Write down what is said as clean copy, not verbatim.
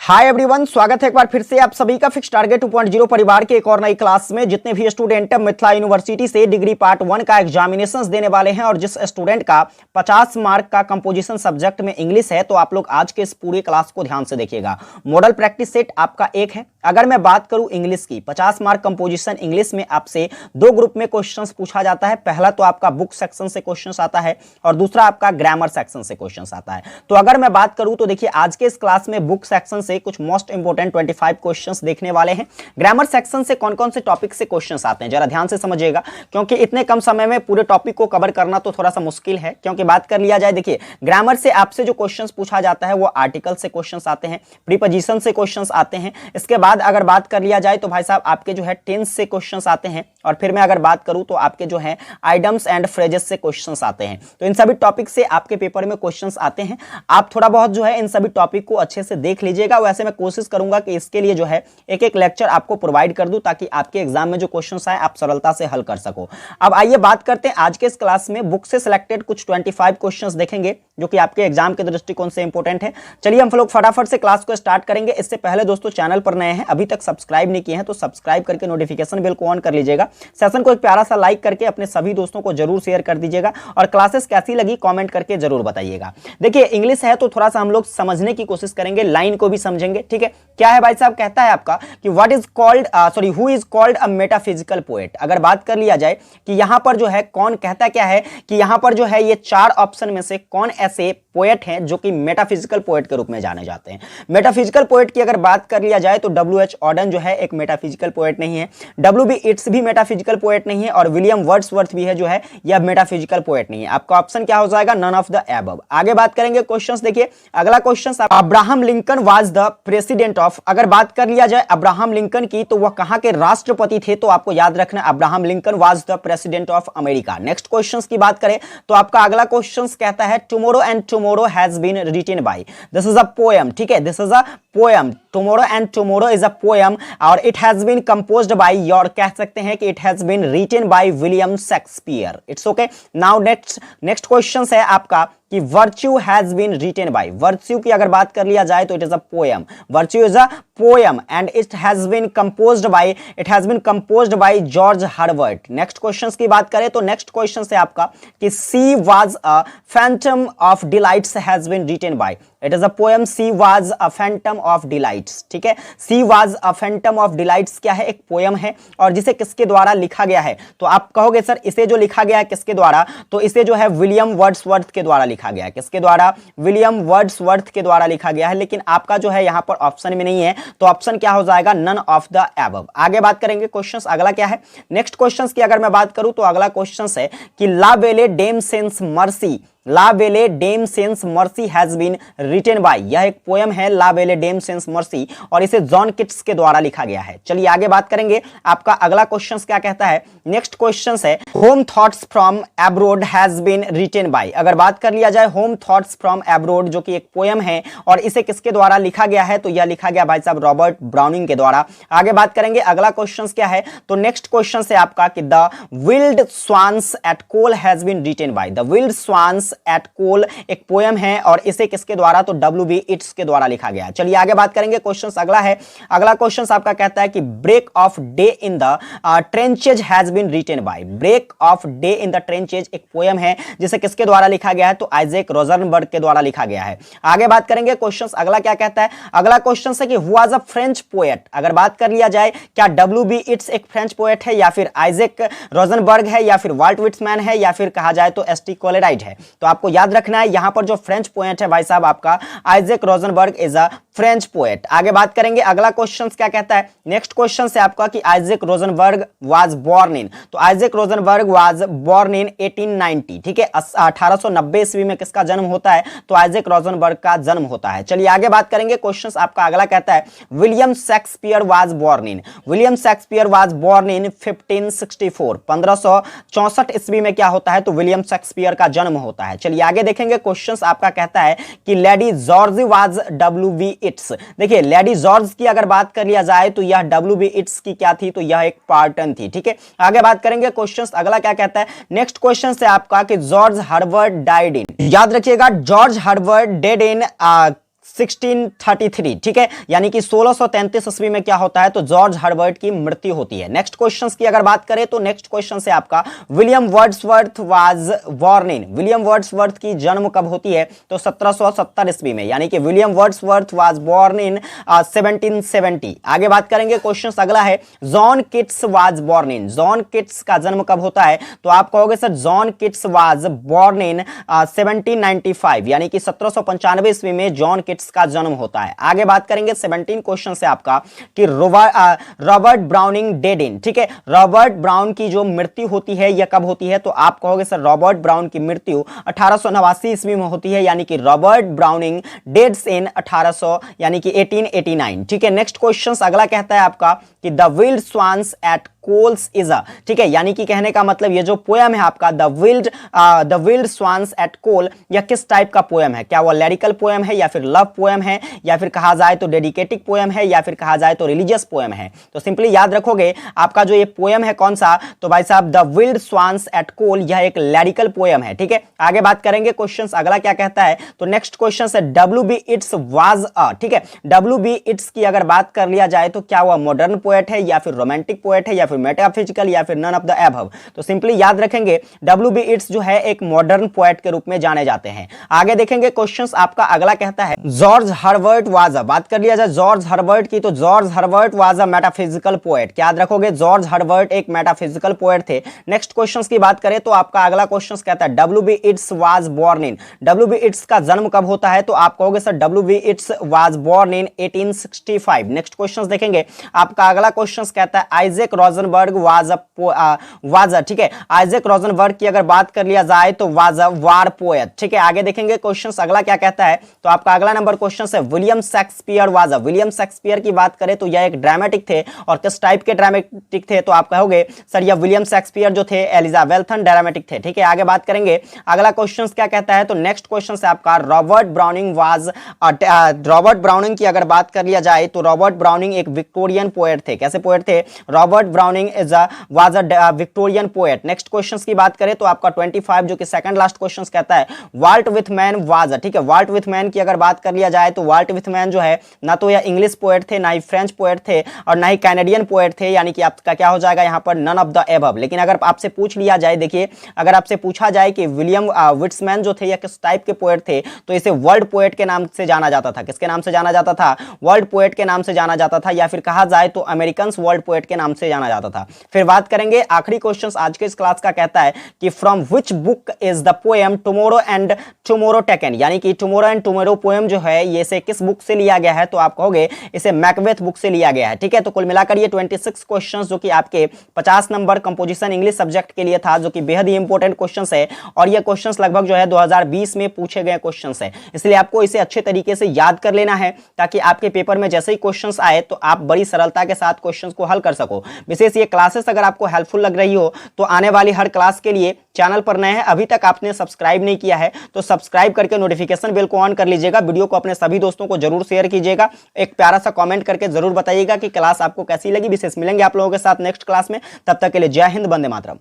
Hi everyone, स्वागत है एक बार फिर से आप सभी का फिक्स टारगेट 2.0 परिवार के एक और नई क्लास में। जितने भी स्टूडेंट मिथिला यूनिवर्सिटी से डिग्री पार्ट 1 का एग्जामिनेशंस देने वाले हैं और जिस स्टूडेंट का 50 मार्क का कंपोजिशन सब्जेक्ट में इंग्लिश है, तो आप लोग आज के इस पूरी क्लास को ध्यान से देखिएगा। मॉडल प्रैक्टिस सेट आपका एक है। अगर मैं बात करूं इंग्लिश की, 50 मार्क कंपोजिशन इंग्लिश में आपसे दो ग्रुप में क्वेश्चंस पूछा जाता है। पहला तो आपका बुक सेक्शन से क्वेश्चंस आता है और दूसरा आपका ग्रामर सेक्शन से क्वेश्चंस आता है। तो अगर मैं बात करूं तो देखिए, आज के इस क्लास में बुक सेक्शन से कुछ मोस्ट इंपोर्टेंट 25 क्वेश्चंस देखने वाले हैं। ग्रामर सेक्शन से कौन कौन से टॉपिक से क्वेश्चंस आते हैं जरा ध्यान से समझिएगा, क्योंकि इतने कम समय में पूरे टॉपिक को कवर करना तो थोड़ा सा मुश्किल है। क्योंकि बात कर लिया जाए, देखिए ग्रामर से आपसे जो क्वेश्चंस पूछा जाता है वो आर्टिकल से क्वेश्चंस आते हैं, प्रीपोजिशन से क्वेश्चंस आते हैं। इसके बाद अगर बात कर लिया जाए तो भाई साहब आपके जो है टेंस से क्वेश्चंस आते हैं, और फिर मैं अगर बात करूं तो आपके जो है आइडम्स एंड फ्रेजेस से क्वेश्चंस आते हैं। तो इन सभी टॉपिक से आपके पेपर में क्वेश्चंस आते हैं। आप थोड़ा बहुत जो है इन सभी टॉपिक को अच्छे से देख लीजिएगा। वैसे मैं कोशिश करूंगा कि इसके लिए जो है एक एक लेक्चर आपको प्रोवाइड कर दूं, ताकि आपके एग्जाम में जो क्वेश्चंस आए आप सरलता से हल कर सको। अब आइए बात करते हैं आज के इस क्लास में बुक से सिलेक्टेड कुछ 25 क्वेश्चंस देखेंगे जो कि आपके एग्जाम के दृष्टिकोण से इंपॉर्टेंट है। चलिए हम लोग फटाफट से क्लास को स्टार्ट करेंगे। इससे पहले दोस्तों, चैनल पर नए हैं, अभी तक सब्सक्राइब नहीं किए हैं तो सब्सक्राइब करके नोटिफिकेशन बेल को ऑन कर लीजिएगा। सेशन को एक प्यारा सा लाइक करके अपने सभी दोस्तों को जरूर शेयर कर दीजिएगा, और क्लासेस कैसी लगी कमेंट करके जरूर बताइएगा। देखिए इंग्लिश है तो थोड़ा सा हम लोग समझने की कोशिश करेंगे, लाइन को भी समझेंगे। ठीक है, क्या है भाई साहब, कहता है आपका कि what is called who is called a metaphysical poet. अगर बात कर लिया जाए कि यहां पर जो है कौन कहता क्या है कि यहां पर जो है ये चार ऑप्शन में से कौन ऐसे पोएट हैं जो कि मेटाफिजिकल पोएट के रूप में जाने जाते हैं। मेटाफिजिकल पोएट की अगर बात कर लिया जाए तो W.H. ऑडन जो है एक मेटाफिजिकल पोएट नहीं है, W.B. इट्स भी मेटाफिजिकल पोएट नहीं है, और विलियम वर्ड्सवर्थ भी है जो है यह मेटाफिजिकल पोएट नहीं है। आपका ऑप्शन क्या हो जाएगा, नन ऑफ द एबव। आगे बात करेंगे क्वेश्चंस। देखिए अगला question, Abraham Lincoln was the president of. अगर बात कर लिया जाए अब्राहम लिंकन की, तो वह कहां के राष्ट्रपति थे, तो आपको याद रखना Abraham Lincoln was the president of America. Next questions की बात करें तो आपका अगला क्वेश्चन कहता है tomorrow and tomorrow has been written by. This is a poem. ठीक है, this is a poem. Tomorrow and tomorrow is a poem और it has been composed by your, कह सकते हैं कि it has been written by William Shakespeare. It's okay. Now next question है आपका कि virtue has been written by. Virtue की अगर बात कर लिया जाए तो it is a poem. Virtue is a poem and it has been composed by George Herbert. Next questions की बात करें तो नेक्स्ट क्वेश्चन है आपका कि she was a phantom of delights has been written by. It is a poem she was a phantom of delights. ठीक है, she was a phantom of delights क्या है, एक पोएम है, और जिसे किसके द्वारा लिखा गया है, तो आप कहोगे सर इसे जो लिखा गया है किसके द्वारा, तो इसे जो है विलियम वर्ड्सवर्थ के द्वारा लिखा गया है। किसके द्वारा, विलियम वर्ड्सवर्थ के द्वारा लिखा गया है। लेकिन आपका जो है यहां पर ऑप्शन में नहीं है, तो ऑप्शन क्या हो जाएगा, नन ऑफ द एबव। आगे बात करेंगे क्वेश्चंस। अगला क्या है, नेक्स्ट क्वेश्चंस की अगर मैं बात करूं तो अगला क्वेश्चन है कि ला Belle Dame sans merci, La Belle Dame sans Merci has been written by. यह एक पोएम है ला वेले डेम सेंस मर्सी, और इसे जॉन किट्स के द्वारा लिखा गया है। चलिए आगे बात करेंगे। आपका अगला क्वेश्चन क्या कहता है, नेक्स्ट क्वेश्चन है home thoughts from abroad has been written by. अगर बात कर लिया जाए होम थॉट्स फ्रॉम एब्रोड, जो कि एक पोएम है, और इसे किसके द्वारा लिखा गया है, तो यह लिखा गया भाई साहब रॉबर्ट ब्राउनिंग के द्वारा। आगे बात करेंगे अगला क्वेश्चन क्या है, तो नेक्स्ट क्वेश्चन है आपका कि the wild swans at Coole has been written by. The wild swans at Coole एक पोएम है, और इसे किसके द्वारा, तो W.B. इट्स के द्वारा लिखा गया है। चलिए आगे बात करेंगे। क्वेश्चन अगला है, अगला क्वेश्चन आपका कहता है कि break of day in the trenches has been written by. Break of day in the trenches एक पोएम है, जिसे किसके द्वारा लिखा गया है, तो आइजैक रोजनबर्ग के द्वारा लिखा गया है। आगे बात करेंगे क्वेश्चन अगला क्या कहता है, अगला क्वेश्चन है कि who was a French poet. अगर बात कर लिया जाए क्या W.B. इट्स एक फ्रेंच पोएट है, या फिर आइजैक रोजनबर्ग है, या फिर वाल्ट व्हिट्समैन है, या फिर कहा जाए तो एस टी कोलेराइड है। तो आपको याद रखना है यहां पर जो फ्रेंच पोएट है भाई साहब आपका Isaac Rosenberg is a French poet. आगे बात करेंगे अगला क्वेश्चन क्या कहता है, नेक्स्ट क्वेश्चन है आपका कि Isaac Rosenberg was born in. तो Isaac Rosenberg was born in 1890। ठीक है, 1890 ईस्वी में किसका जन्म होता है, तो आइजैक रोजनबर्ग का जन्म होता है। चलिए आगे बात करेंगे। क्वेश्चन आपका अगला कहता है William Shakespeare was born in. William Shakespeare was born in 1564। 1564 ईस्वी में क्या होता है, तो विलियम शेक्सपियर का जन्म होता है। चलिए आगे देखेंगे। क्वेश्चंस आपका कहता है कि lady George was W.B. It's. देखिए लेडी जॉर्ज की अगर बात कर लिया जाए तो यह W.B. इट्स की क्या थी, तो यह एक पार्टन थी। ठीक है, आगे बात करेंगे। क्वेश्चंस अगला क्या कहता है, नेक्स्ट क्वेश्चन है आपका कि जॉर्ज हर्बर्ट डाइड इन। याद रखिएगा जॉर्ज हर्बर्ट डेड इन 1633, ठीक है, यानी कि 1633 ईस्वी में क्या होता है, तो जॉर्ज हर्बर्ट की मृत्यु होती है। नेक्स्ट क्वेश्चन की अगर बात करें तो नेक्स्ट क्वेश्चन से आपका William Wordsworth was born in, William Wordsworth की जन्म कब होती है, तो 1770 ईस्वी में, यानी कि William Wordsworth was born in 1770। आगे बात करेंगे, क्वेश्चन अगला है John Keats was born in, John Keats का जन्म कब होता है, तो आप कहोगे sir John Keats was born in 1795, यानी कि 1795 ईस्वी में जॉन किट्स का जन्म होता है। आगे बात करेंगे 17 क्वेश्चन से आपका कि रॉबर्ट ब्राउनिंग डेड इन, ठीक है, रॉबर्ट ब्राउन की जो मृत्यु होती है यह कब होती है, तो आप कहोगे सर रॉबर्ट ब्राउन की मृत्यु 1889 ईस्वी में होती है, यानी कि रॉबर्ट ब्राउनिंग डेड्स इन 1800 यानी कि 1889, ठीक है। नेक्स्ट क्वेश्चन अगला कहता है आपका कि the wild swans at Coole is a, ठीक है, यानी कि कहने का मतलब ये जो पोएम है आपका द विल्ड स्वान्स एट कोल, यह किस टाइप का पोएम है, क्या वो लिरिकल पोएम है या फिर लव पोएम है या फिर कहा जाए तो डेडिकेटिक पोएम है या फिर कहा जाए तो रिलीजियस पोएम है। तो सिंपली याद रखोगे आपका जो ये पोएम है कौन सा, तो भाई साहब द विल्ड स्वान्स एट कोल, यह एक लिरिकल पोएम है, ठीक है। आगे बात करेंगे, क्वेश्चन अगला क्या कहता है, तो नेक्स्ट क्वेश्चन है W.B. इट्स वाज अ, ठीक है, W.B. इट्स की अगर बात कर लिया जाए तो क्या वह मॉडर्न पोएट है या फिर रोमांटिक पोएट है या फिर मेटाफिजिकल या फिर नन ऑफ द एबव। तो सिंपली याद रखेंगे W.B. इट्स जो है एक मॉडर्न पोएट के रूप में जाने जाते हैं। आगे देखेंगे क्वेश्चंस आपका अगला कहता है जॉर्ज हर्बर्ट वाज अ, बात कर लिया जाए जॉर्ज हर्बर्ट की, तो George Herbert was a metaphysical poet, याद रखोगे जॉर्ज हर्बर्ट एक मेटाफिजिकल पोएट थे। नेक्स्ट क्वेश्चंस की बात करें तो आपका अगला क्वेश्चन कहता है W.B. It's was born in, W.B. It's का जन्म कब होता है, तो आप कहोगे sir W.B. It's was born in 1865। Next questions देखेंगे, आपका अगला क्वेश्चन कहता है आइजैक रोजनबर्ग वाज अ, ठीक है, आइजैक रोजनबर्ग की अगर बात कर लिया जाए तो वाज अ वार पोएट, ठीक है। आगे देखेंगे क्वेश्चन अगला क्या कहता है, तो आपका अगला नंबर क्वेश्चन है William Shakespeare was a, William Shakespeare की बात करें तो यह एक ड्रामेटिक थे, और किस टाइप के ड्रामेटिक थे, तो आप कहोगे सर यह विलियम शेक्सपियर जो थे एलिजाबेथन ड्रामेटिक थे, ठीक है। आगे बात करेंगे अगला क्वेश्चन क्या कहता है, तो नेक्स्ट क्वेश्चन है आपका रॉबर्ट ब्राउनिंग की अगर बात कर लिया जाए तो रॉबर्ट ब्राउनिंग एक विक्टोरियन पोएट थे, कैसे पोएट थे, Robert browning was a Victorian poet. Next question की बात करें तो आपका 25 जो कि सेकंड लास्ट क्वेश्चन कहता है वाल्ट विथमैन वाज, ठीक है, वाल्ट विथमैन की अगर बात कर लिया जाए तो वाल्ट विथमैन जो है ना तो यह इंग्लिश पोएट थे, ना ही फ्रेंच पोएट थे और ना ही कैनेडियन पोएट थे, यानी कि आपका क्या हो जाएगा यहाँ पर नन ऑफ द एबव। लेकिन अगर आपसे पूछ लिया जाए, देखिए अगर आपसे पूछा जाए कि विलियम विट्समैन जो थे या किस टाइप के पोएट थे, तो इसे वर्ल्ड पोएट के नाम से जाना जाता था, किसके नाम से जाना जाता था, वर्ल्ड पोएट के नाम से जाना जाता था, या फिर कहा जाए तो अमेरिकन वर्ल्ड पोएट के नाम से जाना जाता था। फिर बात करेंगे आखिरी क्वेश्चन आज के इस क्लास का कहता है कि from which book is the poem tomorrow and tomorrow taken, यानी कि टुमारो एंड टुमारो पोएम जो है ये से किस बुक से लिया गया है, तो आप कहोगे इसे मैकबेथ बुक से लिया गया है, ठीक है। तो कुल मिलाकर ये 26 क्वेश्चंस जो कि आपके 50 नंबर कंपोजिशन इंग्लिश सब्जेक्ट के लिए था, जो कि बेहद ही इंपॉर्टेंट क्वेश्चंस है, और ये क्वेश्चंस लगभग जो है 2020 में पूछे गए क्वेश्चंस है, इसलिए आपको इसे अच्छे तरीके से याद कर लेना है ताकि आपके पेपर में जैसे ही क्वेश्चंस आए तो आप बड़ी सरलता के साथ क्वेश्चंस को हल कर सको। विशेष ये क्लासेस अगर आपको हेल्पफुल लग रही हो तो आने वाली हर क्लास के लिए चैनल पर नए हैं, अभी तक आपने सब्सक्राइब नहीं किया है तो सब्सक्राइब करके नोटिफिकेशन बेल को ऑन कर लीजिएगा। वीडियो को अपने सभी दोस्तों को जरूर शेयर कीजिएगा, एक प्यारा सा कमेंट करके जरूर बताइएगा कि क्लास आपको कैसी लगी। विशेष मिलेंगे आप लोगों के साथ नेक्स्ट क्लास में, तब तक के लिए जय हिंद, वंदे मातरम।